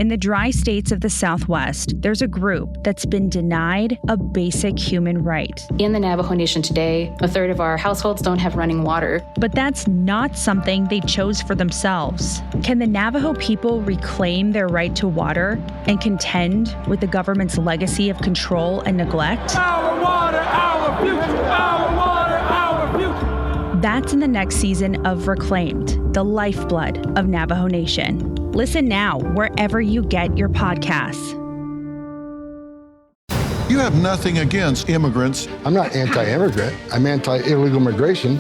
In the dry states of the Southwest, there's a group that's been denied a basic human right. In the Navajo Nation today, a third of our households don't have running water. But that's not something they chose for themselves. Can the Navajo people reclaim their right to water and contend with the government's legacy of control and neglect? Our water, our future, our water, our future. That's in the next season of Reclaimed, the lifeblood of Navajo Nation. Listen now wherever you get your podcasts. You have nothing against immigrants. I'm not anti-immigrant. I'm anti-illegal migration.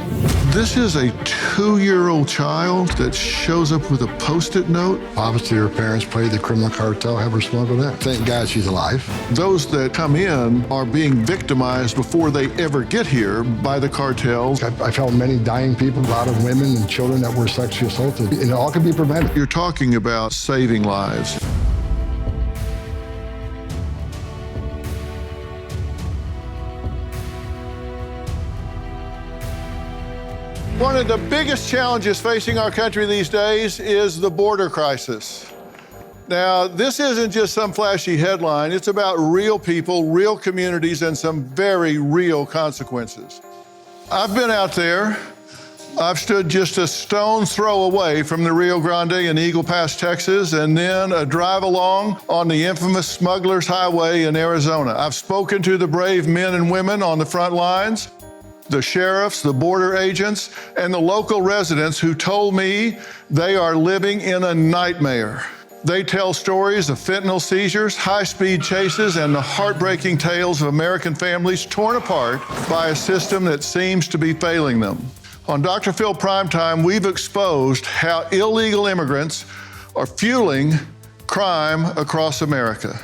This is a 2-year-old child that shows up with a Post-it note. Obviously, her parents played the criminal cartel, have her smuggled in. Thank God she's alive. Those that come in are being victimized before they ever get here by the cartels. I've held many dying people, a lot of women and children that were sexually assaulted, and it all can be prevented. You're talking about saving lives. One of the biggest challenges facing our country these days is the border crisis. Now, this isn't just some flashy headline. It's about real people, real communities, and some very real consequences. I've been out there. I've stood just a stone's throw away from the Rio Grande in Eagle Pass, Texas, and then a drive along on the infamous Smugglers Highway in Arizona. I've spoken to the brave men and women on the front lines, the sheriffs, the border agents, and the local residents who told me they are living in a nightmare. They tell stories of fentanyl seizures, high-speed chases, and the heartbreaking tales of American families torn apart by a system that seems to be failing them. On Dr. Phil Primetime, we've exposed how illegal immigrants are fueling crime across America.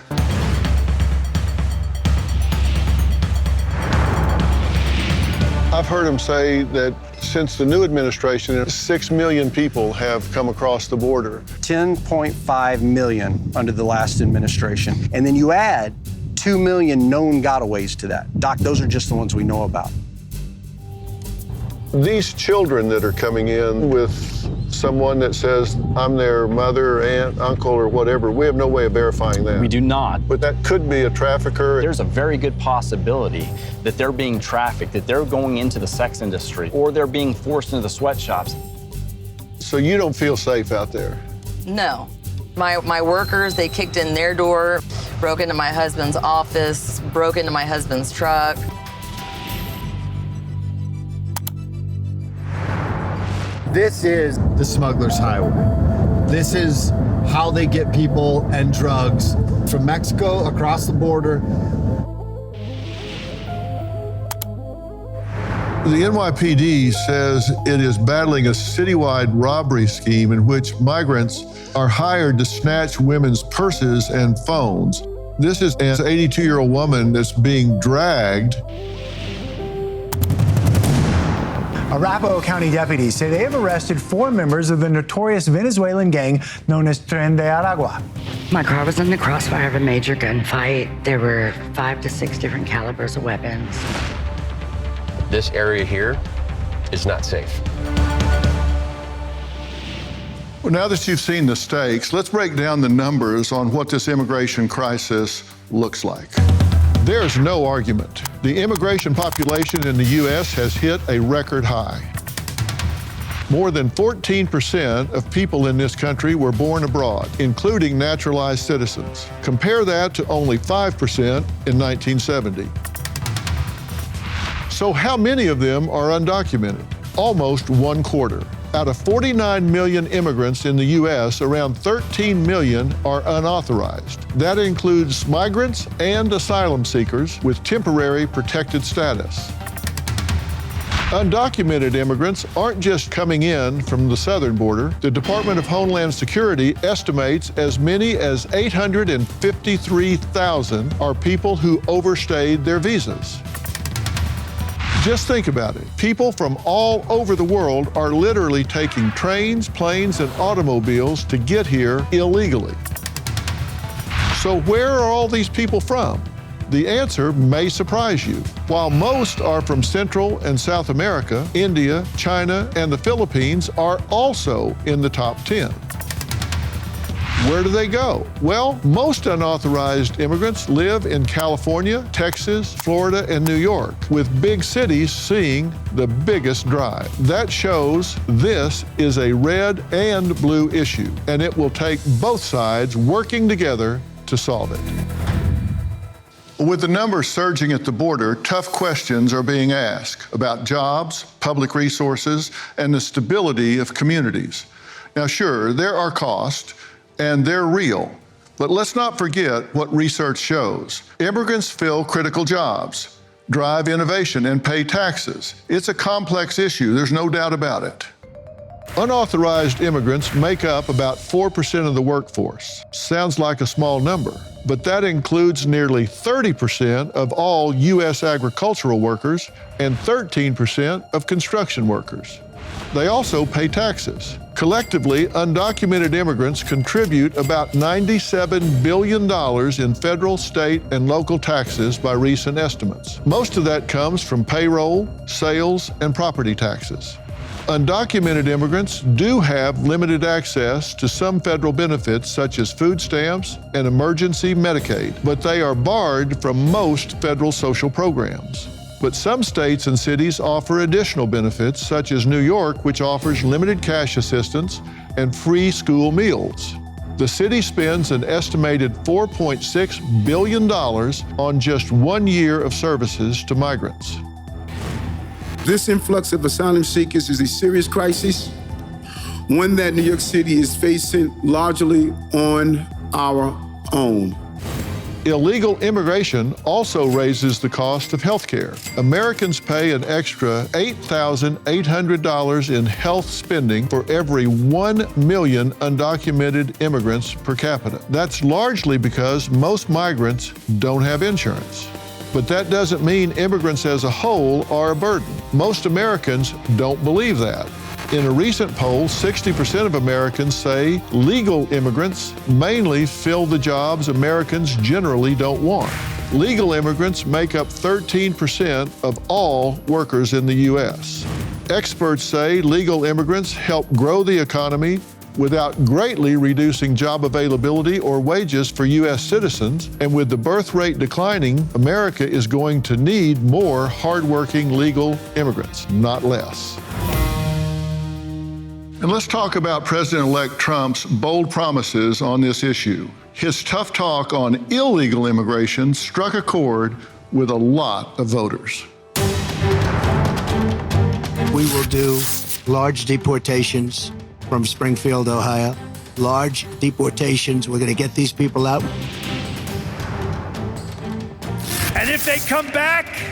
I've heard him say that since the new administration, 6 million people have come across the border. 10.5 million under the last administration. And then you add 2 million known gotaways to that. Doc, those are just the ones we know about. These children that are coming in with someone that says, I'm their mother, aunt, uncle, or whatever, we have no way of verifying that. We do not. But that could be a trafficker. There's a very good possibility that they're being trafficked, that they're going into the sex industry, or they're being forced into the sweatshops. So you don't feel safe out there? No. My workers, they kicked in their door, broke into my husband's office, broke into my husband's truck. This is the smuggler's highway. This is how they get people and drugs from Mexico across the border. The NYPD says it is battling a citywide robbery scheme in which migrants are hired to snatch women's purses and phones. This is an 82-year-old woman that's being dragged. Arapahoe County deputies say they have arrested 4 members of the notorious Venezuelan gang known as Tren de Aragua. My car was in the crossfire of a major gunfight. There were 5 to 6 different calibers of weapons. This area here is not safe. Well, now that you've seen the stakes, let's break down the numbers on what this immigration crisis looks like. There's no argument. The immigration population in the U.S. has hit a record high. More than 14% of people in this country were born abroad, including naturalized citizens. Compare that to only 5% in 1970. So how many of them are undocumented? Almost 1/4. Out of 49 million immigrants in the U.S., around 13 million are unauthorized. That includes migrants and asylum seekers with temporary protected status. Undocumented immigrants aren't just coming in from the southern border. The Department of Homeland Security estimates as many as 853,000 are people who overstayed their visas. Just think about it. People from all over the world are literally taking trains, planes, and automobiles to get here illegally. So where are all these people from? The answer may surprise you. While most are from Central and South America, India, China, and the Philippines are also in the top 10. Where do they go? Well, most unauthorized immigrants live in California, Texas, Florida, and New York, with big cities seeing the biggest drive. That shows this is a red and blue issue, and it will take both sides working together to solve it. With the numbers surging at the border, tough questions are being asked about jobs, public resources, and the stability of communities. Now, sure, there are costs, and they're real, but let's not forget what research shows. Immigrants fill critical jobs, drive innovation, and pay taxes. It's a complex issue, there's no doubt about it. Unauthorized immigrants make up about 4% of the workforce. Sounds like a small number, but that includes nearly 30% of all U.S. agricultural workers and 13% of construction workers. They also pay taxes. Collectively, undocumented immigrants contribute about $97 billion in federal, state, and local taxes by recent estimates. Most of that comes from payroll, sales, and property taxes. Undocumented immigrants do have limited access to some federal benefits such as food stamps and emergency Medicaid, but they are barred from most federal social programs. But some states and cities offer additional benefits, such as New York, which offers limited cash assistance and free school meals. The city spends an estimated $4.6 billion on just 1 year of services to migrants. This influx of asylum seekers is a serious crisis, one that New York City is facing largely on our own. Illegal immigration also raises the cost of health care. Americans pay an extra $8,800 in health spending for every 1 million undocumented immigrants per capita. That's largely because most migrants don't have insurance. But that doesn't mean immigrants as a whole are a burden. Most Americans don't believe that. In a recent poll, 60% of Americans say legal immigrants mainly fill the jobs Americans generally don't want. Legal immigrants make up 13% of all workers in the U.S. Experts say legal immigrants help grow the economy without greatly reducing job availability or wages for U.S. citizens. And with the birth rate declining, America is going to need more hardworking legal immigrants, not less. And let's talk about President-elect Trump's bold promises on this issue. His tough talk on illegal immigration struck a chord with a lot of voters. We will do large deportations from Springfield, Ohio. Large deportations. We're going to get these people out. And if they come back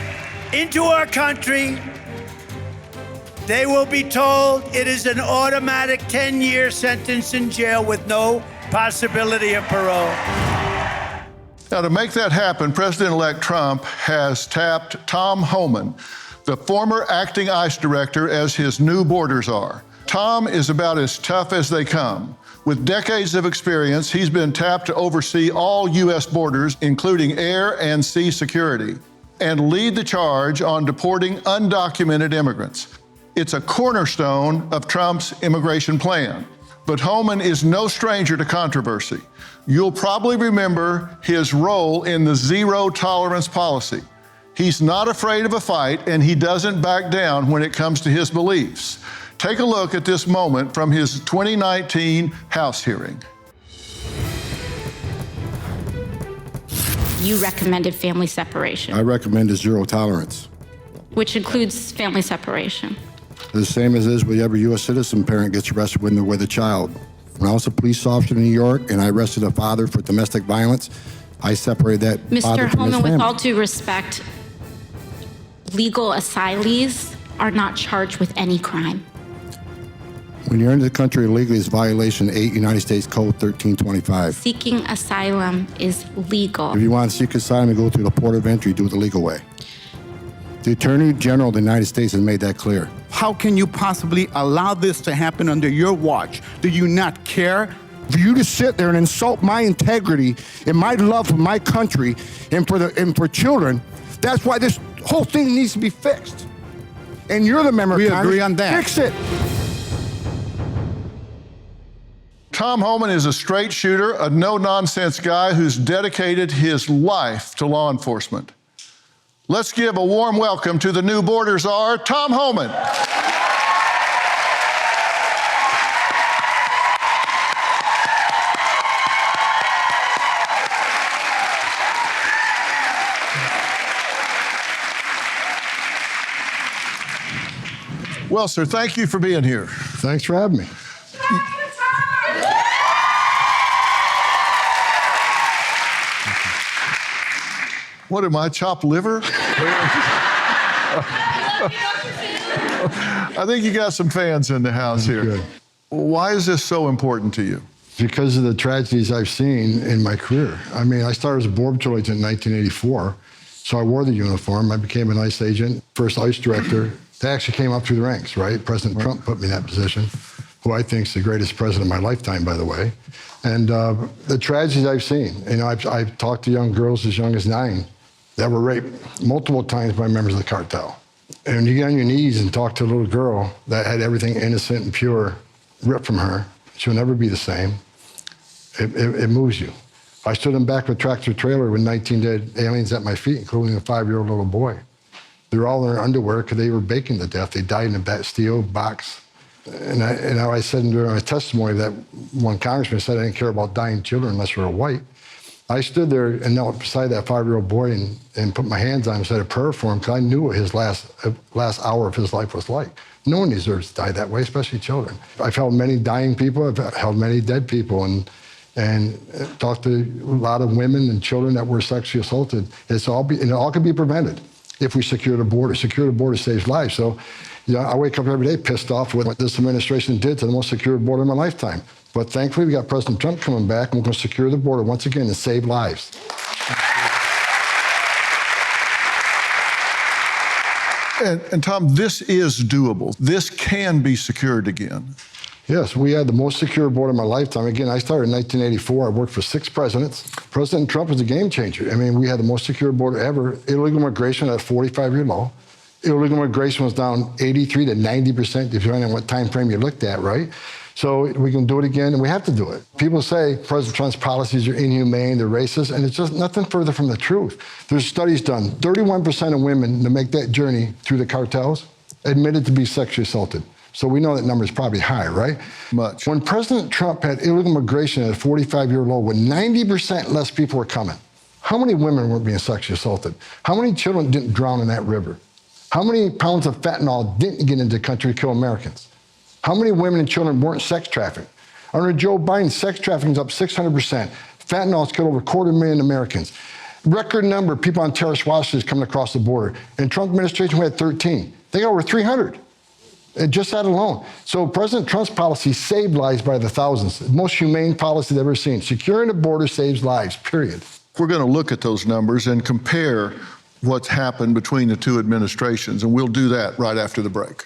into our country, they will be told it is an automatic 10-year sentence in jail with no possibility of parole. Now, to make that happen, President-elect Trump has tapped Tom Homan, the former acting ICE director, as his new border czar. Tom is about as tough as they come. With decades of experience, he's been tapped to oversee all U.S. borders, including air and sea security, and lead the charge on deporting undocumented immigrants. It's a cornerstone of Trump's immigration plan. But Homan is no stranger to controversy. You'll probably remember his role in the zero tolerance policy. He's not afraid of a fight, and he doesn't back down when it comes to his beliefs. Take a look at this moment from his 2019 House hearing. You recommended family separation. I recommended zero tolerance. Which includes family separation. The same as is with every U.S. citizen parent gets arrested when they're with a child. When I was a police officer in New York and I arrested a father for domestic violence, I separated that father from his family. Mr. Homan, with all due respect, legal asylees are not charged with any crime. When you're into the country illegally, it's violation 8 United States Code 1325. Seeking asylum is legal. If you want to seek asylum and go through the port of entry, do it the legal way. The Attorney General of the United States has made that clear. How can you possibly allow this to happen under your watch? Do you not care? For you to sit there and insult my integrity and my love for my country and for children, that's why this whole thing needs to be fixed. And you're the member of Congress. We agree on that. Fix it. Tom Homan is a straight shooter, a no-nonsense guy who's dedicated his life to law enforcement. Let's give a warm welcome to the new border czar, Tom Homan. Well, sir, thank you for being here. Thanks for having me. What am I, chopped liver? I think you got some fans in the house here. Good. Why is this so important to you? Because of the tragedies I've seen in my career. I mean, I started as a border patrol agent in 1984, so I wore the uniform. I became an ICE agent, first ICE director. They actually came up through the ranks, right? President Trump put me in that position, who I think is the greatest president of my lifetime, by the way. And the tragedies I've seen, you know, I've talked to young girls as young as 9 that were raped multiple times by members of the cartel. And when you get on your knees and talk to a little girl that had everything innocent and pure ripped from her, she'll never be the same. It moves you. I stood in back of a tractor trailer with 19 dead aliens at my feet, including a 5-year-old little boy. They were all in their underwear because they were baking to death. They died in a steel box. And I said during my testimony that one congressman said I didn't care about dying children unless they were white. I stood there and knelt beside that 5-year-old boy and put my hands on him and said a prayer for him because I knew what his last hour of his life was like. No one deserves to die that way, especially children. I've held many dying people. I've held many dead people and talked to a lot of women and children that were sexually assaulted. It all can be prevented if we secure the border. Secure the border saves lives. So, you know, I wake up every day pissed off with what this administration did to the most secure border in my lifetime. But thankfully, we got President Trump coming back, and we're going to secure the border once again and save lives. And Tom, this is doable. This can be secured again. Yes, we had the most secure border in my lifetime. Again, I started in 1984. I worked for 6 presidents. President Trump was a game changer. I mean, we had the most secure border ever. Illegal immigration at a 45-year low. Illegal immigration was down 83 to 90%, depending on what time frame you looked at, right? So we can do it again, and we have to do it. People say President Trump's policies are inhumane, they're racist, and it's just nothing further from the truth. There's studies done. 31% of women that make that journey through the cartels admitted to be sexually assaulted. So we know that number is probably high, right? Much. When President Trump had illegal immigration at a 45-year low, when 90% less people were coming, how many women were being sexually assaulted? How many children didn't drown in that river? How many pounds of fentanyl didn't get into the country to kill Americans? How many women and children weren't sex trafficked? Under Joe Biden, sex trafficking is up 600%. Fentanyl has killed over 250,000 Americans. Record number of people on terrorist watch lists coming across the border. In Trump administration, we had 13. They got over 300. Just that alone. So President Trump's policy saved lives by the thousands. The most humane policy they've ever seen. Securing the border saves lives, period. We're going to look at those numbers and compare what's happened between the 2 administrations, and we'll do that right after the break.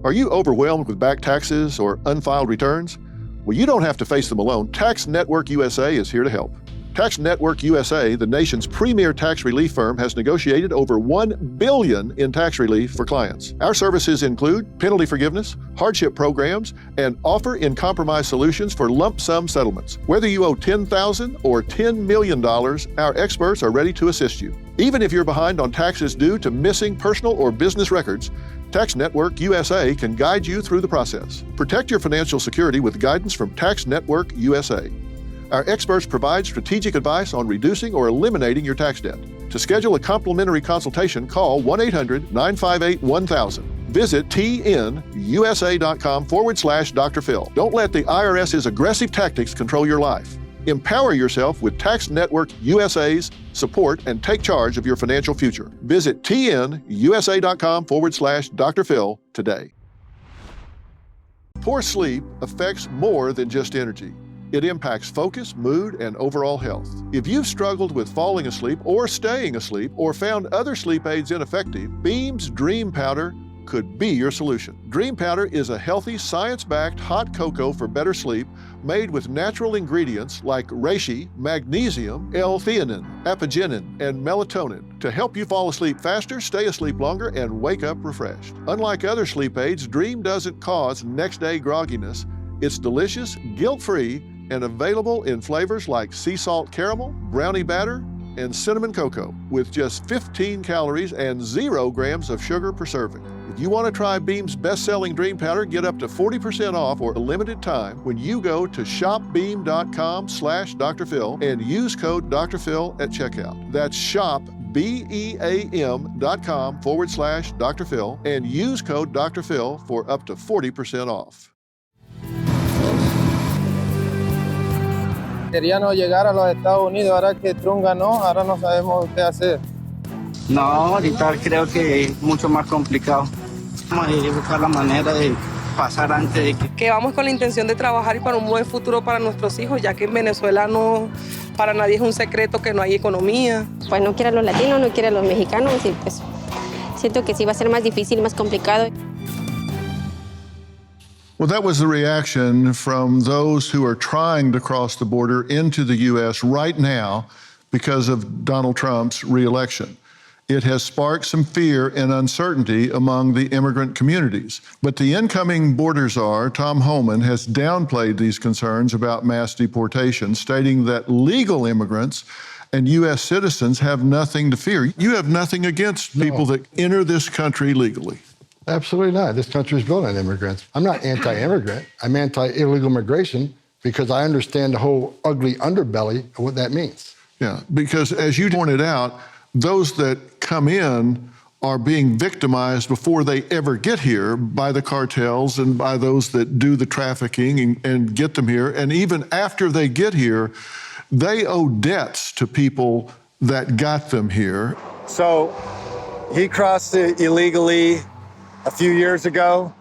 Are you overwhelmed with back taxes or unfiled returns? Well, you don't have to face them alone. Tax Network USA is here to help. Tax Network USA, the nation's premier tax relief firm, has negotiated over $1 billion in tax relief for clients. Our services include penalty forgiveness, hardship programs, and offer in compromise solutions for lump sum settlements. Whether you owe $10,000 or $10 million, our experts are ready to assist you. Even if you're behind on taxes due to missing personal or business records, Tax Network USA can guide you through the process. Protect your financial security with guidance from Tax Network USA. Our experts provide strategic advice on reducing or eliminating your tax debt. To schedule a complimentary consultation, call 1-800-958-1000. Visit tnusa.com/Dr. Phil. Don't let the IRS's aggressive tactics control your life. Empower yourself with Tax Network USA's support and take charge of your financial future. Visit tnusa.com/Dr. Phil today. Poor sleep affects more than just energy. It impacts focus, mood, and overall health. If you've struggled with falling asleep or staying asleep or found other sleep aids ineffective, Beam's Dream Powder could be your solution. Dream Powder is a healthy, science-backed hot cocoa for better sleep made with natural ingredients like reishi, magnesium, L-theanine, apigenin, and melatonin to help you fall asleep faster, stay asleep longer, and wake up refreshed. Unlike other sleep aids, Dream doesn't cause next-day grogginess. It's delicious, guilt-free, and available in flavors like sea salt caramel, brownie batter, and cinnamon cocoa, with just 15 calories and 0 grams of sugar per serving. If you want to try Beam's best-selling Dream Powder, get up to 40% off for a limited time when you go to shopbeam.com/Dr. Phil and use code Dr. Phil at checkout. That's shopbeam.com/Dr. Phil and use code Dr. Phil for up to 40% off. Queríamos llegar a los Estados Unidos, ahora que Trump ganó, ahora no sabemos qué hacer. No, ahorita creo que es mucho más complicado. Vamos a buscar la manera de pasar antes de que vamos con la intención de trabajar y para un buen futuro para nuestros hijos, ya que en Venezuela no, para nadie es un secreto que no hay economía. Pues no quiere a los latinos, no quiere a los mexicanos y pues siento que sí va a ser más difícil, más complicado. Well, that was the reaction from those who are trying to cross the border into the U.S. right now because of Donald Trump's reelection. It has sparked some fear and uncertainty among the immigrant communities. But the incoming border czar, Tom Homan, has downplayed these concerns about mass deportation, stating that legal immigrants and U.S. citizens have nothing to fear. You have nothing against people that enter this country legally. Absolutely not. This country is built on immigrants. I'm not anti-immigrant. I'm anti-illegal migration because I understand the whole ugly underbelly of what that means. Yeah, because as you pointed out, those that come in are being victimized before they ever get here by the cartels and by those that do the trafficking and get them here. And even after they get here, they owe debts to people that got them here. So he crossed it illegally a few years ago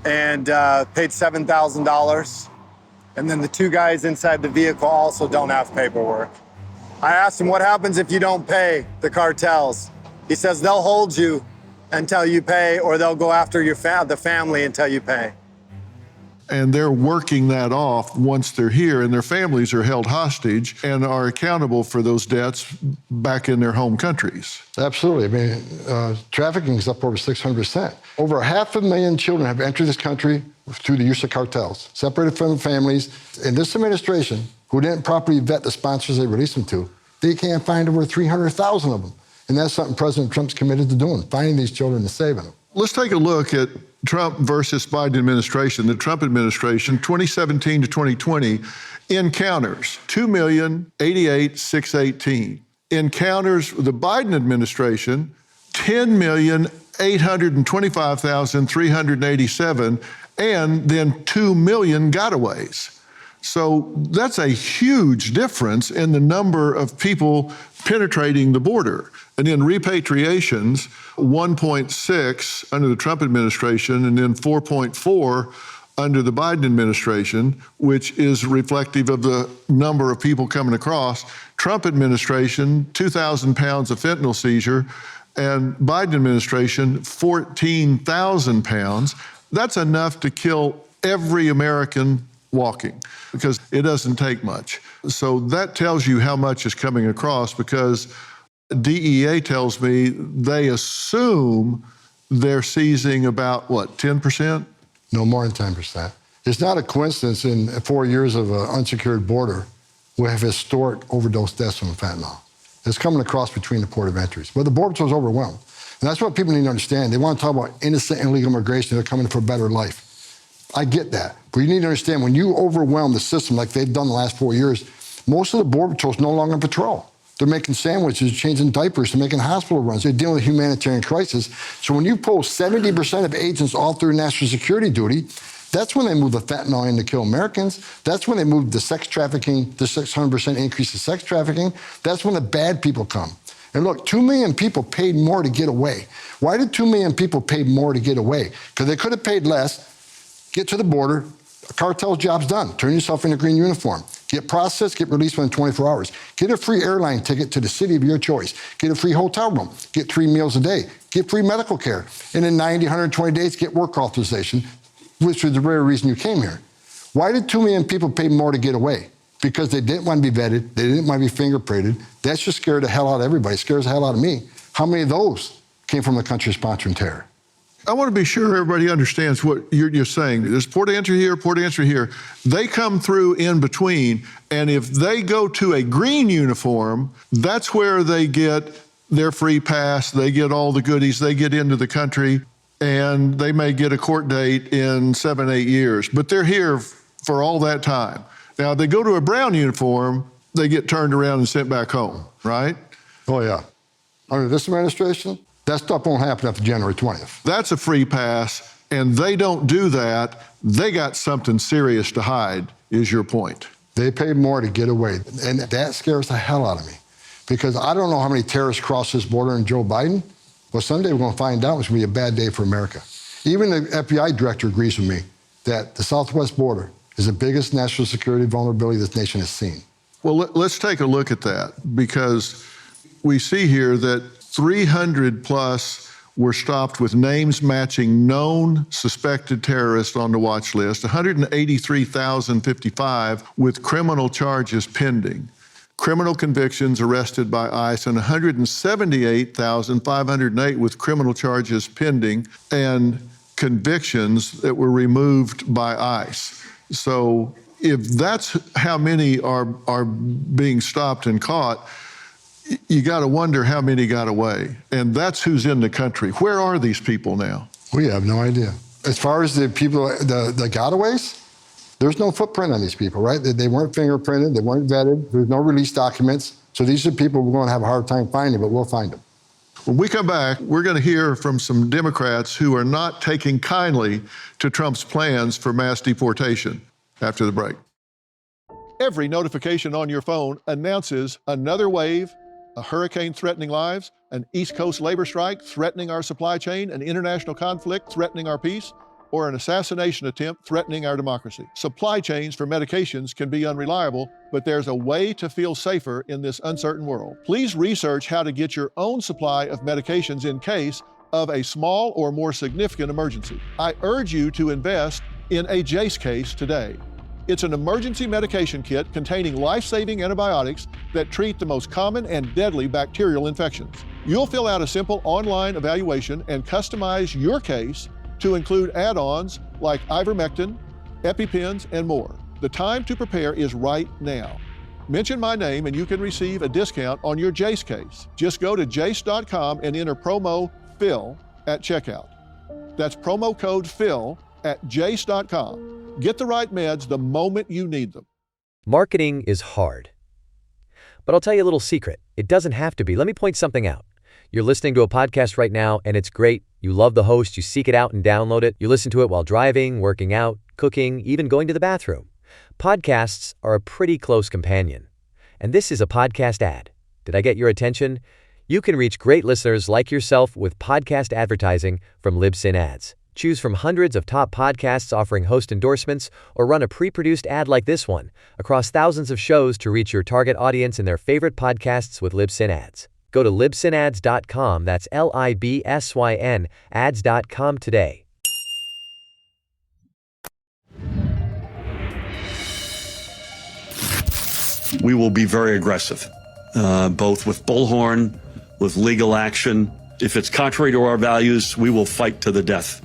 and paid $7,000. And then the two guys inside the vehicle also don't have paperwork. I asked him, what happens if you don't pay the cartels? He says they'll hold you until you pay, or they'll go after the family until you pay. And they're working that off once they're here, and their families are held hostage and are accountable for those debts back in their home countries. Absolutely. I mean, trafficking is up over 600%. Over 500,000 children have entered this country through the use of cartels, separated from families. In this administration, who didn't properly vet the sponsors they released them to, they can't find over 300,000 of them. And that's something President Trump's committed to doing, finding these children and saving them. Let's take a look at Trump versus Biden administration. The Trump administration, 2017 to 2020, encounters 2,088,618. Encounters the Biden administration, 10,825,387, and then 2 million gotaways. So that's a huge difference in the number of people penetrating the border. And then repatriations, 1.6 under the Trump administration, and then 4.4 under the Biden administration, which is reflective of the number of people coming across. Trump administration, 2,000 pounds of fentanyl seizure, and Biden administration, 14,000 pounds. That's enough to kill every American walking, because it doesn't take much. So that tells you how much is coming across, because DEA tells me they assume they're seizing about, what, 10%? No more than 10%. It's not a coincidence in 4 years of an unsecured border, we have historic overdose deaths from fentanyl. It's coming across between the port of entries. But the border patrol is overwhelmed. And that's what people need to understand. They want to talk about innocent and illegal immigration. They're coming for a better life. I get that. But you need to understand, when you overwhelm the system like they've done the last 4 years, most of the border patrol is no longer on patrol. They're making sandwiches, changing diapers, they're making hospital runs. They're dealing with a humanitarian crisis. So when you pull 70% of agents off their national security duty, that's when they move the fentanyl in to kill Americans. That's when they move the sex trafficking, the 600% increase in sex trafficking. That's when the bad people come. And look, 2 million people paid more to get away. Why did 2 million people pay more to get away? Because they could have paid less, get to the border, a cartel's job's done. Turn yourself in a green uniform. Get processed, get released within 24 hours. Get a free airline ticket to the city of your choice. Get a free hotel room. Get 3 meals a day. Get free medical care. And in 90, 120 days, get work authorization, which was the very reason you came here. Why did 2 million people pay more to get away? Because they didn't want to be vetted. They didn't want to be fingerprinted. That just scared the hell out of everybody. It scares the hell out of me. How many of those came from the country sponsoring terror? I want to be sure everybody understands what you're saying. There's port of entry here, port of entry here. They come through in between, and if they go to a green uniform, that's where they get their free pass, they get all the goodies, they get into the country, and they may get a court date in 7-8 years, but they're here for all that time. Now, if they go to a brown uniform, they get turned around and sent back home, right? Oh, yeah. Under this administration, that stuff won't happen after January 20th. That's a free pass, and they don't do that. They got something serious to hide, is your point. They pay more to get away, and that scares the hell out of me. Because I don't know how many terrorists cross this border in Joe Biden, but someday we're going to find out it's going to be a bad day for America. Even the FBI director agrees with me that the southwest border is the biggest national security vulnerability this nation has seen. Well, let's take a look at that, because we see here that 300 plus were stopped with names matching known suspected terrorists on the watch list, 183,055 with criminal charges pending. Criminal convictions arrested by ICE, and 178,508 with criminal charges pending, and convictions that were removed by ICE. So if that's how many are being stopped and caught, you got to wonder how many got away. And that's who's in the country. Where are these people now? We have no idea. As far as the people, the gotaways, there's no footprint on these people, right? They weren't fingerprinted, they weren't vetted, there's no release documents. So these are people we're going to have a hard time finding, but we'll find them. When we come back, we're going to hear from some Democrats who are not taking kindly to Trump's plans for mass deportation after the break. Every notification on your phone announces another wave, a hurricane threatening lives, an East Coast labor strike threatening our supply chain, an international conflict threatening our peace, or an assassination attempt threatening our democracy. Supply chains for medications can be unreliable, but there's a way to feel safer in this uncertain world. Please research how to get your own supply of medications in case of a small or more significant emergency. I urge you to invest in a Jace case today. It's an emergency medication kit containing life-saving antibiotics that treat the most common and deadly bacterial infections. You'll fill out a simple online evaluation and customize your case to include add-ons like ivermectin, EpiPens, and more. The time to prepare is right now. Mention my name and you can receive a discount on your Jace case. Just go to jace.com and enter promo PHIL at checkout. That's promo code PHIL at jace.com. Get the right meds the moment you need them. Marketing is hard. But I'll tell you a little secret. It doesn't have to be. Let me point something out. You're listening to a podcast right now, and it's great. You love the host. You seek it out and download it. You listen to it while driving, working out, cooking, even going to the bathroom. Podcasts are a pretty close companion. And this is a podcast ad. Did I get your attention? You can reach great listeners like yourself with podcast advertising from Libsyn Ads. Choose from hundreds of top podcasts offering host endorsements, or run a pre-produced ad like this one across thousands of shows to reach your target audience in their favorite podcasts with Libsyn Ads. Go to libsynads.com, that's LIBSYN, ads.com today. We will be very aggressive, both with bullhorn, with legal action. If it's contrary to our values, we will fight to the death.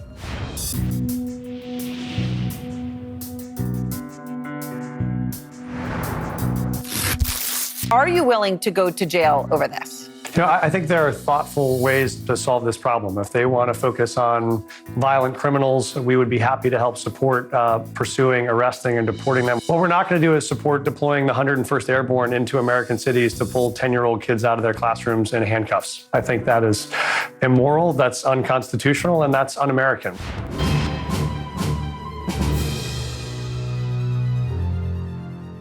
Are you willing to go to jail over this? You know, I think there are thoughtful ways to solve this problem. If they want to focus on violent criminals, we would be happy to help support pursuing, arresting, and deporting them. What we're not going to do is support deploying the 101st Airborne into American cities to pull 10-year-old kids out of their classrooms in handcuffs. I think that is immoral, that's unconstitutional, and that's un-American.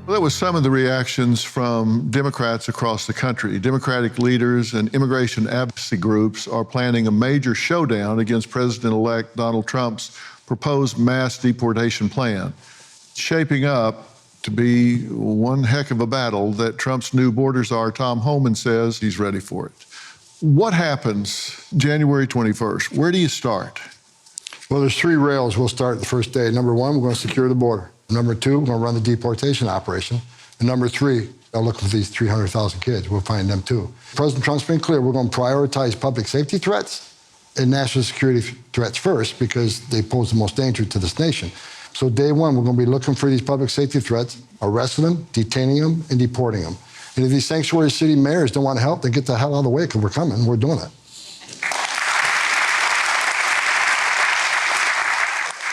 Well, that was some of the reactions from Democrats across the country. Democratic leaders and immigration advocacy groups are planning a major showdown against President-elect Donald Trump's proposed mass deportation plan, shaping up to be one heck of a battle that Trump's new border czar, Tom Homan, says he's ready for it. What happens January 21st? Where do you start? Well, there's three rails we'll start the first day. Number one, we're going to secure the border. Number two, we're going to run the deportation operation. And number three, they'll look for these 300,000 kids. We'll find them too. President Trump's been clear. We're going to prioritize public safety threats and national security threats first because they pose the most danger to this nation. So day one, we're going to be looking for these public safety threats, arresting them, detaining them, and deporting them. And if these sanctuary city mayors don't want to help, then get the hell out of the way because we're coming. We're doing it.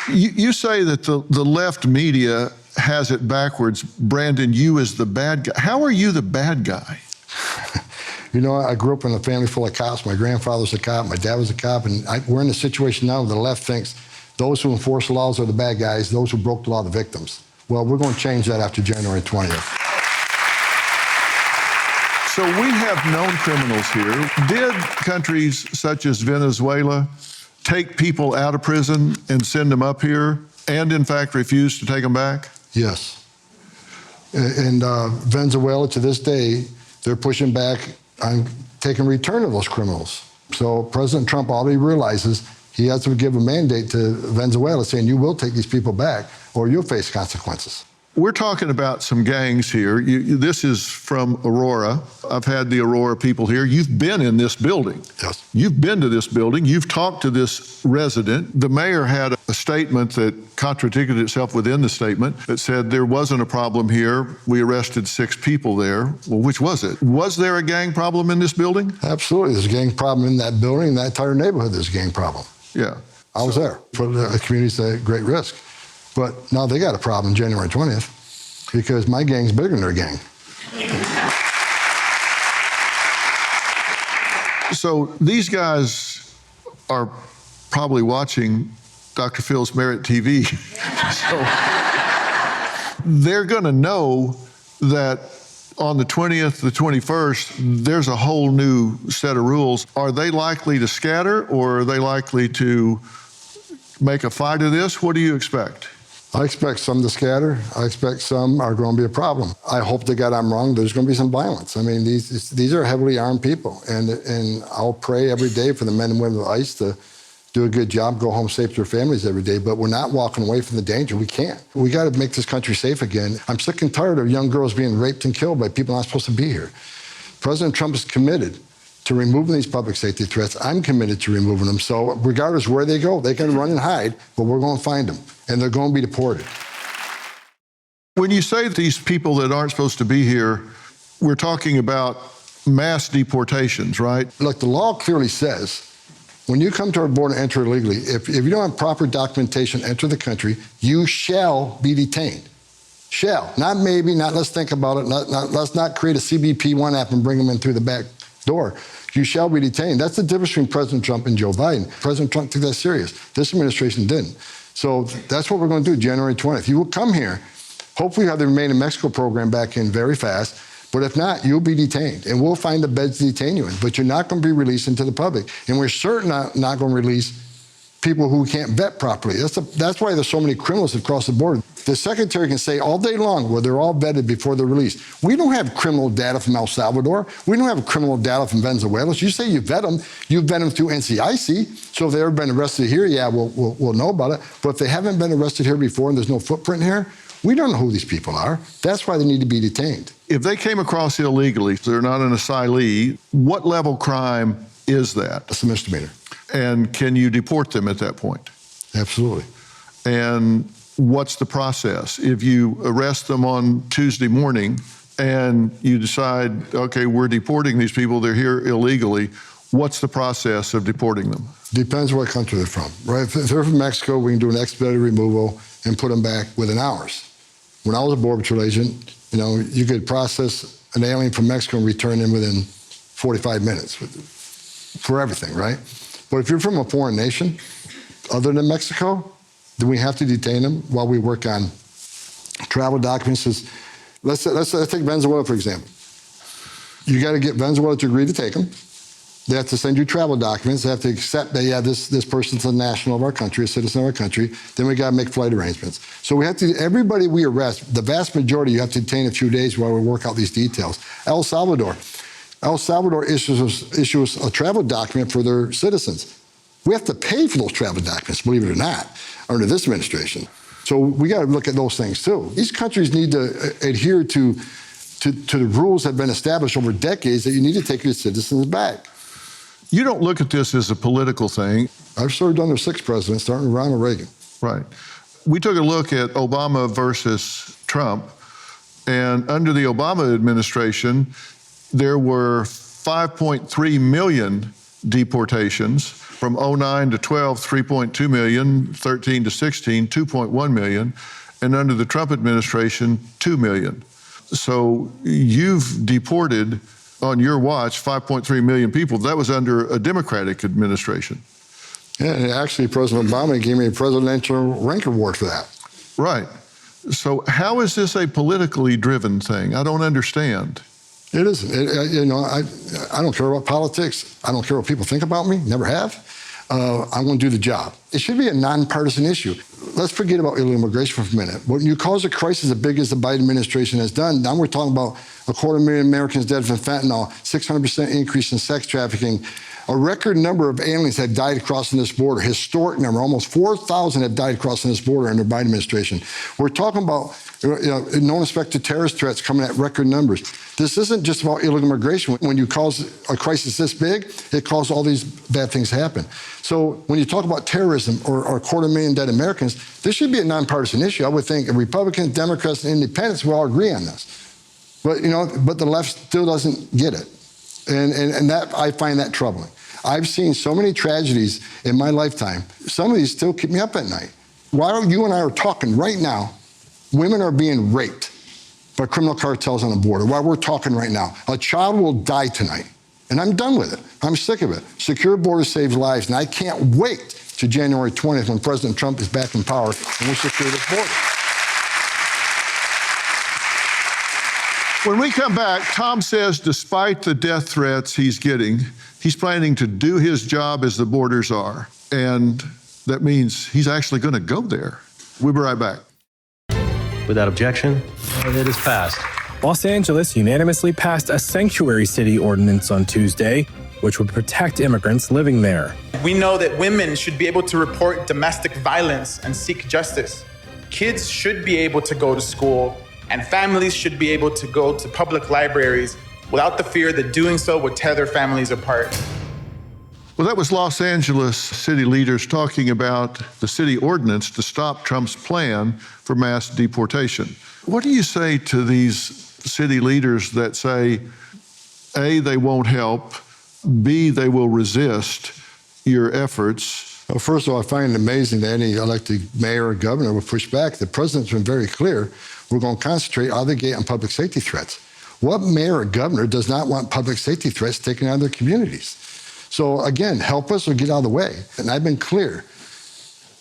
You say that the left media has it backwards, branding you as the bad guy. How are you the bad guy? You know, I grew up in a family full of cops. My grandfather was a cop. My dad was a cop. And we're in a situation now where the left thinks those who enforce the laws are the bad guys, those who broke the law are the victims. Well, we're going to change that after January 20th. So we have known criminals here. Did countries such as Venezuela take people out of prison and send them up here and, in fact, refuse to take them back? Yes. And Venezuela, to this day, they're pushing back on taking return of those criminals. So President Trump already realizes he has to give a mandate to Venezuela saying, you will take these people back or you'll face consequences. We're talking about some gangs here. This is from Aurora. I've had the Aurora people here. You've been in this building. Yes. You've been to this building. You've talked to this resident. The mayor had a statement that contradicted itself within the statement that said there wasn't a problem here. We arrested 6 people there. Well, which was it? Was there a gang problem in this building? Absolutely. There's a gang problem in that building. In that entire neighborhood, there's a gang problem. Yeah. I was there. Put the communities at great risk. But now they got a problem January 20th because my gang's bigger than their gang. So these guys are probably watching Dr. Phil's Merit TV. So they're going to know that on the 20th, the 21st, there's a whole new set of rules. Are they likely to scatter or are they likely to make a fight of this? What do you expect? I expect some to scatter. I expect some are going to be a problem. I hope to God I'm wrong. There's going to be some violence. I mean, these are heavily armed people, and I'll pray every day for the men and women of ICE to do a good job, go home safe to their families every day, but we're not walking away from the danger. We can't. We got to make this country safe again. I'm sick and tired of young girls being raped and killed by people not supposed to be here. President Trump is committed to removing these public safety threats. I'm committed to removing them. So regardless where they go, they can run and hide, but we're going to find them, and they're going to be deported. When you say these people that aren't supposed to be here, we're talking about mass deportations, right? Look, the law clearly says when you come to our border and enter illegally, if you don't have proper documentation, enter the country, you shall be detained. Shall. Not maybe, not let's think about it, let's not create a CBP1 app and bring them in through the back door. You shall be detained. That's the difference between President Trump and Joe Biden. President Trump took that serious. This administration didn't. So that's what we're going to do January 20th. You will come here. Hopefully you have the Remain in Mexico program back in very fast. But if not, you'll be detained. And we'll find the beds to detain you in. But you're not going to be released into the public. And we're certainly not going to release people who can't vet properly. That's why there's so many criminals across the border. The secretary can say all day long, well, they're all vetted before they're released. We don't have criminal data from El Salvador. We don't have criminal data from Venezuela. You say you vet them through NCIC. So if they've ever been arrested here, yeah, we'll know about it. But if they haven't been arrested here before and there's no footprint here, we don't know who these people are. That's why they need to be detained. If they came across illegally, they're not an asylee, what level crime is that? That's a misdemeanor. And can you deport them at that point? Absolutely. And what's the process? If you arrest them on Tuesday morning and you decide, okay, we're deporting these people, they're here illegally, what's the process of deporting them? Depends what country they're from, right? If they're from Mexico, we can do an expedited removal and put them back within hours. When I was a Border Patrol agent, you could process an alien from Mexico and return him within 45 minutes for everything, right? But if you're from a foreign nation, other than Mexico, then we have to detain them while we work on travel documents. Let's take Venezuela, for example. You got to get Venezuela to agree to take them. They have to send you travel documents. They have to accept that, yeah, this person's a national of our country, a citizen of our country. Then we got to make flight arrangements. So we have to, everybody we arrest, the vast majority, you have to detain a few days while we work out these details. El Salvador issues a travel document for their citizens. We have to pay for those travel documents, believe it or not, under this administration. So we got to look at those things too. These countries need to adhere to the rules that have been established over decades that you need to take your citizens back. You don't look at this as a political thing. I've served under 6 presidents, starting with Ronald Reagan. Right. We took a look at Obama versus Trump, and under the Obama administration, there were 5.3 million deportations. From 09 to 12, 3.2 million, 13 to 16, 2.1 million, and under the Trump administration, 2 million. So you've deported on your watch 5.3 million people. That was under a Democratic administration. Yeah, and actually President Obama gave me a presidential rank award for that. Right. So how is this a politically driven thing? I don't understand. It isn't. I don't care about politics. I don't care what people think about me, never have. I'm going to do the job. It should be a nonpartisan issue. Let's forget about illegal immigration for a minute. When you cause a crisis as big as the Biden administration has done, now we're talking about 250,000 Americans dead from fentanyl, 600% increase in sex trafficking. A record number of aliens have died crossing this border, historic number, almost 4,000 have died crossing this border under the Biden administration. We're talking about no respect to terrorist threats coming at record numbers. This isn't just about illegal immigration. When you cause a crisis this big, it causes all these bad things to happen. So when you talk about terrorism or 250,000 dead Americans, this should be a nonpartisan issue. I would think Republicans, Democrats, and Independents will all agree on this. But the left still doesn't get it. And that, I find that troubling. I've seen so many tragedies in my lifetime. Some of these still keep me up at night. While you and I are talking right now, women are being raped by criminal cartels on the border. While we're talking right now, a child will die tonight. And I'm done with it. I'm sick of it. Secure borders saves lives, and I can't wait to January 20th when President Trump is back in power and we secure this border. When we come back, Tom says despite the death threats he's getting, he's planning to do his job as the borders are. And that means he's actually going to go there. We'll be right back. Without objection, it is passed. Los Angeles unanimously passed a sanctuary city ordinance on Tuesday, which would protect immigrants living there. We know that women should be able to report domestic violence and seek justice. Kids should be able to go to school, and families should be able to go to public libraries without the fear that doing so would tear their families apart. Well, that was Los Angeles city leaders talking about the city ordinance to stop Trump's plan for mass deportation. What do you say to these city leaders that say, A, they won't help, B, they will resist your efforts? Well, first of all, I find it amazing that any elected mayor or governor would push back. The president's been very clear. We're going to concentrate out of the gate on public safety threats. What mayor or governor does not want public safety threats taken out of their communities? So again, help us or get out of the way. And I've been clear.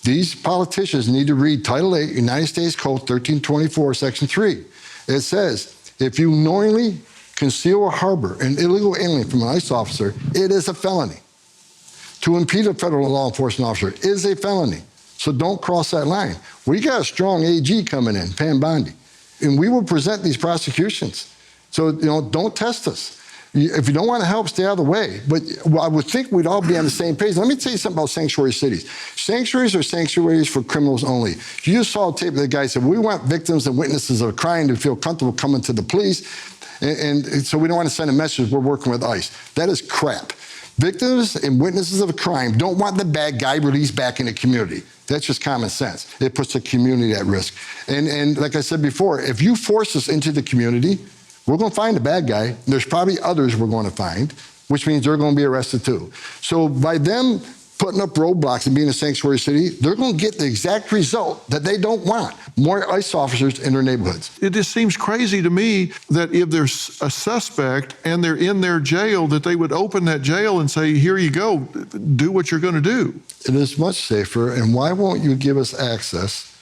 These politicians need to read Title 8, United States Code 1324, Section 3. It says, if you knowingly conceal or harbor an illegal alien from an ICE officer, it is a felony. To impede a federal law enforcement officer is a felony. So don't cross that line. We got a strong AG coming in, Pam Bondi, and we will present these prosecutions. So, don't test us. If you don't want to help, stay out of the way. But I would think we'd all be on the same page. Let me tell you something about sanctuary cities. Sanctuaries are sanctuaries for criminals only. You just saw a tape of the guy said, we want victims and witnesses of crime to feel comfortable coming to the police. And so we don't want to send a message, we're working with ICE. That is crap. Victims and witnesses of a crime don't want the bad guy released back in the community. That's just common sense. It puts the community at risk. And like I said before, if you force us into the community, we're going to find the bad guy. There's probably others we're going to find, which means they're going to be arrested too. So by them putting up roadblocks and being a sanctuary city, they're going to get the exact result that they don't want. More ICE officers in their neighborhoods. It just seems crazy to me that if there's a suspect and they're in their jail, that they would open that jail and say, here you go, do what you're going to do. It is much safer. And why won't you give us access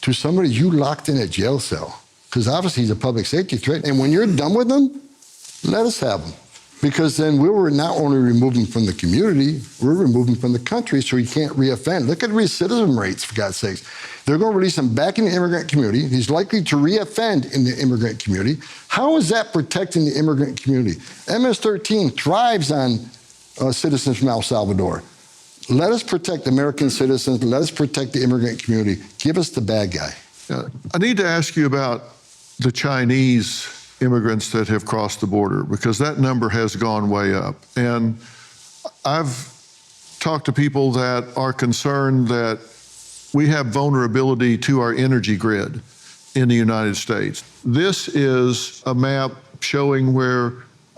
to somebody you locked in a jail cell? Because obviously he's a public safety threat. And when you're done with them, let us have him. Because then we were not only removing from the community, we're removing from the country so he can't reoffend. Look at recidivism rates, for God's sakes. They're going to release him back in the immigrant community. He's likely to reoffend in the immigrant community. How is that protecting the immigrant community? MS-13 thrives on citizens from El Salvador. Let us protect American citizens. Let us protect the immigrant community. Give us the bad guy. I need to ask you about the Chinese immigrants that have crossed the border, because that number has gone way up. And I've talked to people that are concerned that we have vulnerability to our energy grid in the United States. This is a map showing where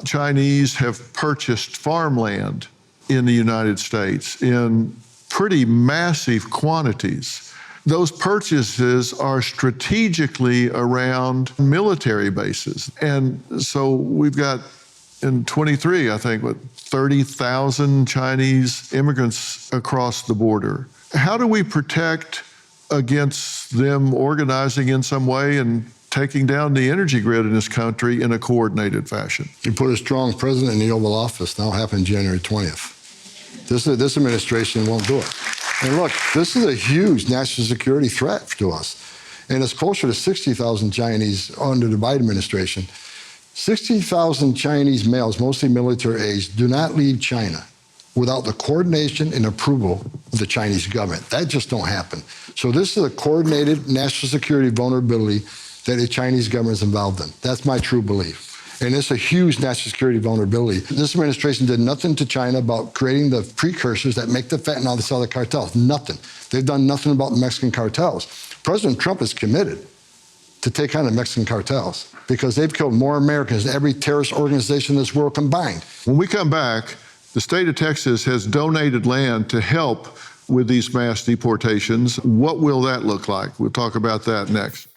Chinese have purchased farmland in the United States in pretty massive quantities. Those purchases are strategically around military bases. And so we've got in 23, I think, 30,000 Chinese immigrants across the border. How do we protect against them organizing in some way and taking down the energy grid in this country in a coordinated fashion? You put a strong president in the Oval Office. That'll happen January 20th. This administration won't do it. And look, this is a huge national security threat to us. And it's closer to 60,000 Chinese under the Biden administration. 60,000 Chinese males, mostly military age, do not leave China without the coordination and approval of the Chinese government. That just don't happen. So this is a coordinated national security vulnerability that the Chinese government is involved in. That's my true belief. And it's a huge national security vulnerability. This administration did nothing to China about creating the precursors that make the fentanyl to sell the cartels. Nothing. They've done nothing about the Mexican cartels. President Trump is committed to take on the Mexican cartels because they've killed more Americans than every terrorist organization in this world combined. When we come back, the state of Texas has donated land to help with these mass deportations. What will that look like? We'll talk about that next.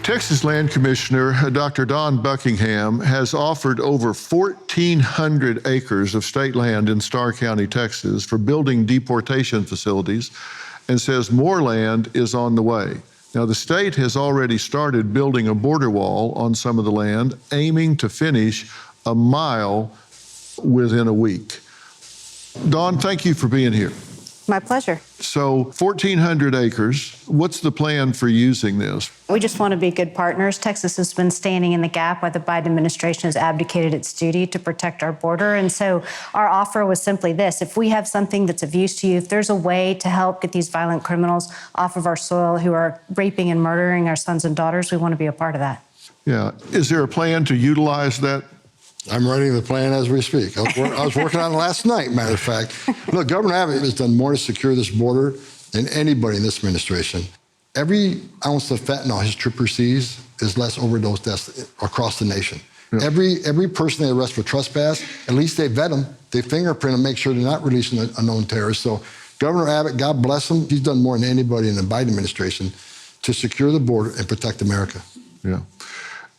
Texas Land Commissioner Dr. Don Buckingham has offered over 1,400 acres of state land in Starr County, Texas, for building deportation facilities and says more land is on the way. Now, the state has already started building a border wall on some of the land, aiming to finish a mile within a week. Don, thank you for being here. My pleasure. So 1,400 acres, what's the plan for using this? We just want to be good partners. Texas has been standing in the gap while the Biden administration has abdicated its duty to protect our border. And so our offer was simply this. If we have something that's of use to you, if there's a way to help get these violent criminals off of our soil who are raping and murdering our sons and daughters, we want to be a part of that. Yeah. Is there a plan to utilize that? I'm writing the plan as we speak. I was working on it last night, matter of fact. Look, Governor Abbott has done more to secure this border than anybody in this administration. Every ounce of fentanyl his trooper sees is less overdose deaths across the nation. Yeah. Every person they arrest for trespass, at least they vet them, they fingerprint them, make sure they're not releasing a known terrorist. So Governor Abbott, God bless him, he's done more than anybody in the Biden administration to secure the border and protect America. Yeah.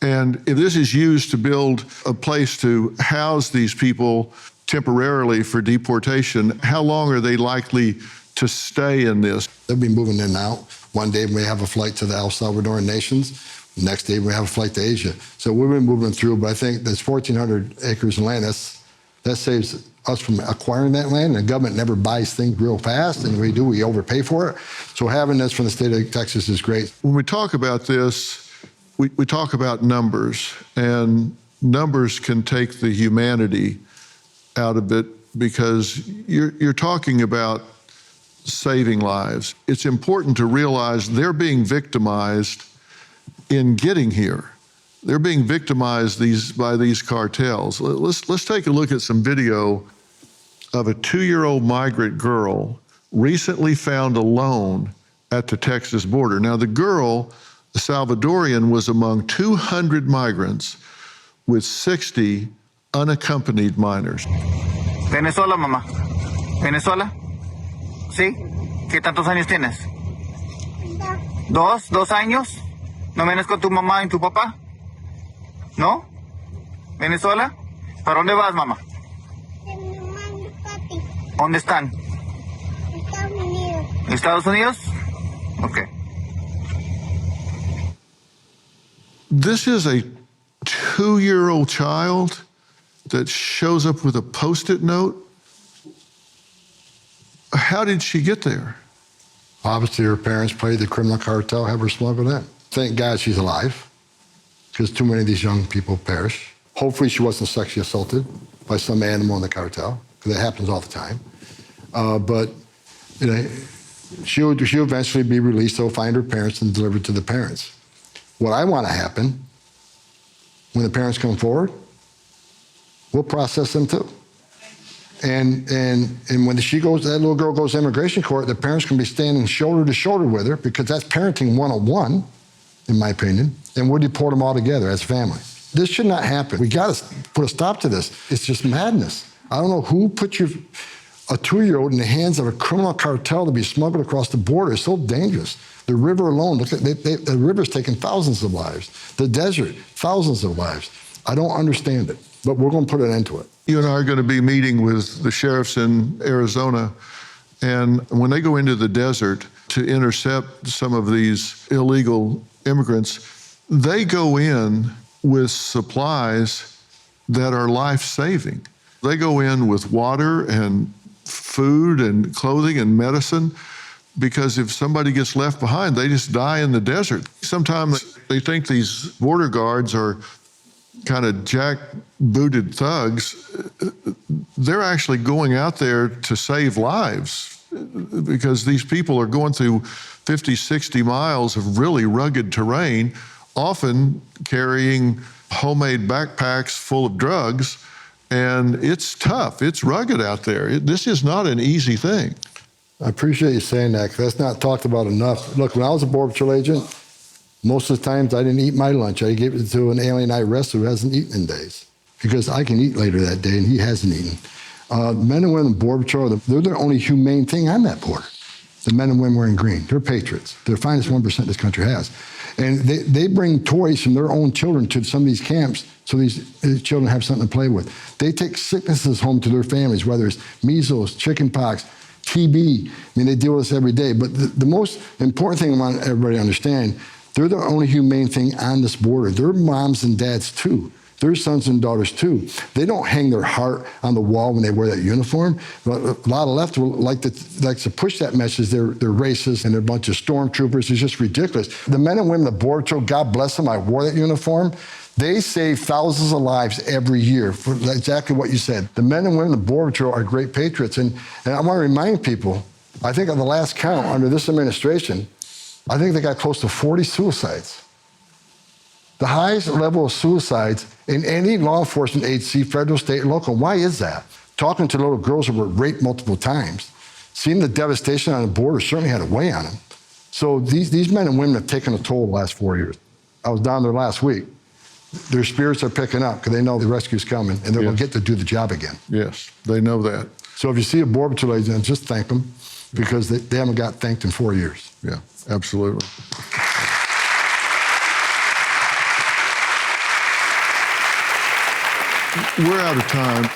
And if this is used to build a place to house these people temporarily for deportation, how long are they likely to stay in this? They'll be moving in and out. One day we may have a flight to the El Salvadoran nations. The next day we have a flight to Asia. So we've been moving through, but I think there's 1,400 acres of land. That saves us from acquiring that land. And the government never buys things real fast, and we do, we overpay for it. So having this from the state of Texas is great. When we talk about this, we talk about numbers, and numbers can take the humanity out of it because you're talking about saving lives. It's important to realize they're being victimized in getting here. They're being victimized by these cartels. Let's take a look at some video of a 2-year-old migrant girl recently found alone at the Texas border. Now, the girl, the Salvadorian, was among 200 migrants with 60 unaccompanied minors. Venezuela, mamá. Venezuela. ¿Sí? ¿Qué tantos años tienes? 2 años. ¿No vienes con tu mamá y tu papá? ¿No? ¿Venezuela? ¿Para dónde vas, mamá? ¿Dónde están? Estados Unidos. ¿Estados Unidos? Okay. This is a 2-year-old child that shows up with a Post-it note. How did she get there? Obviously, her parents played the criminal cartel, have her smuggled in. Thank God she's alive, because too many of these young people perish. Hopefully she wasn't sexually assaulted by some animal in the cartel, because that happens all the time. But you know, she'll eventually be released. They'll find her parents and delivered to the parents. What I want to happen, when the parents come forward, we'll process them too. And when that little girl goes to immigration court, the parents can be standing shoulder to shoulder with her, because that's parenting 101, in my opinion, and we'll deport them all together as family. This should not happen. We got to put a stop to this. It's just madness. I don't know who put a 2-year-old in the hands of a criminal cartel to be smuggled across the border. It's so dangerous. The river alone, look at the river's taken thousands of lives. The desert, thousands of lives. I don't understand it, but we're going to put an end to it. You and I are going to be meeting with the sheriffs in Arizona, and when they go into the desert to intercept some of these illegal immigrants, they go in with supplies that are life-saving. They go in with water and food and clothing and medicine, because if somebody gets left behind, they just die in the desert. Sometimes they think these border guards are kind of jack-booted thugs. They're actually going out there to save lives, because these people are going through 50, 60 miles of really rugged terrain, often carrying homemade backpacks full of drugs, and it's tough. It's rugged out there. This is not an easy thing. I appreciate you saying that, because that's not talked about enough. Look, when I was a Border Patrol agent, most of the times I didn't eat my lunch. I gave it to an alien I arrested who hasn't eaten in days, because I can eat later that day and he hasn't eaten. Men and women in Border Patrol, they're the only humane thing on that border. The men and women wearing green, they're patriots. They're the finest 1% this country has. And they bring toys from their own children to some of these camps so these children have something to play with. They take sicknesses home to their families, whether it's measles, chickenpox, TB. I mean, they deal with this every day. But the most important thing I want everybody to understand, they're the only humane thing on this border. They're moms and dads too. They're sons and daughters too. They don't hang their heart on the wall when they wear that uniform. But a lot of left will like to push that message. They're racist and they're a bunch of stormtroopers. It's just ridiculous. The men and women of the Border Patrol, God bless them, I wore that uniform. They save thousands of lives every year for exactly what you said. The men and women of the Border Patrol are great patriots. And I want to remind people, I think on the last count under this administration, I think they got close to 40 suicides. The highest level of suicides in any law enforcement agency, federal, state, and local. Why is that? Talking to little girls who were raped multiple times, seeing the devastation on the border certainly had a weigh on them. So these men and women have taken a toll the last 4 years. I was down there last week. Their spirits are picking up because they know the rescue's coming and they're going to get to do the job again. Yes, they know that. So if you see a Border Patrol agent, just thank them, because they haven't got thanked in 4 years. Yeah, absolutely. We're out of time.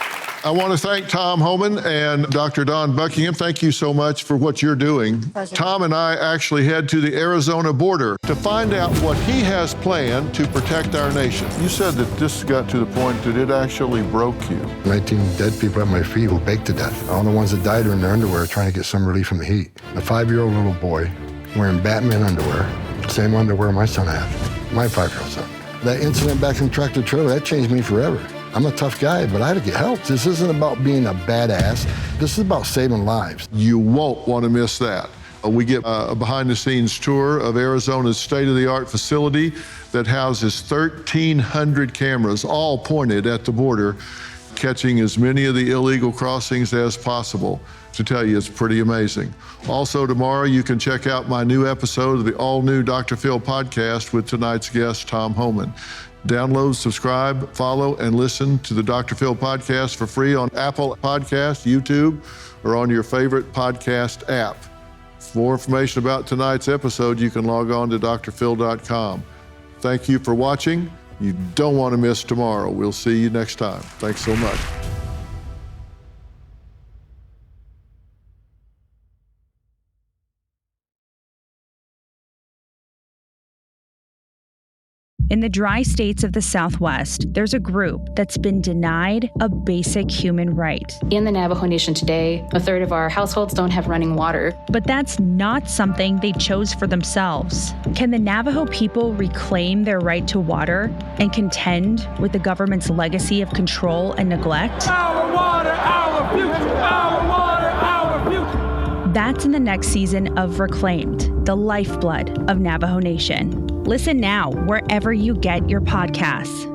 I want to thank Tom Homan and Dr. Don Buckingham. Thank you so much for what you're doing. Pleasure. Tom and I actually head to the Arizona border to find out what he has planned to protect our nation. You said that this got to the point that it actually broke you. 19 dead people at my feet who baked to death. All the ones that died are in their underwear trying to get some relief from the heat. A 5-year-old little boy wearing Batman underwear, same underwear my son had, my 5-year-old son. That incident back in the tractor trailer, that changed me forever. I'm a tough guy, but I had to get help. This isn't about being a badass. This is about saving lives. You won't want to miss that. We get a behind-the-scenes tour of Arizona's state-of-the-art facility that houses 1,300 cameras, all pointed at the border, catching as many of the illegal crossings as possible. To tell you, it's pretty amazing. Also, tomorrow you can check out my new episode of the all-new Dr. Phil podcast with tonight's guest, Tom Homan. Download, subscribe, follow, and listen to the Dr. Phil podcast for free on Apple Podcasts, YouTube, or on your favorite podcast app. For more information about tonight's episode, you can log on to drphil.com. Thank you for watching. You don't want to miss tomorrow. We'll see you next time. Thanks so much. In the dry states of the Southwest, there's a group that's been denied a basic human right. In the Navajo Nation today, a third of our households don't have running water. But that's not something they chose for themselves. Can the Navajo people reclaim their right to water and contend with the government's legacy of control and neglect? Our water, our future, our water, our future. That's in the next season of Reclaimed, the lifeblood of Navajo Nation. Listen now wherever you get your podcasts.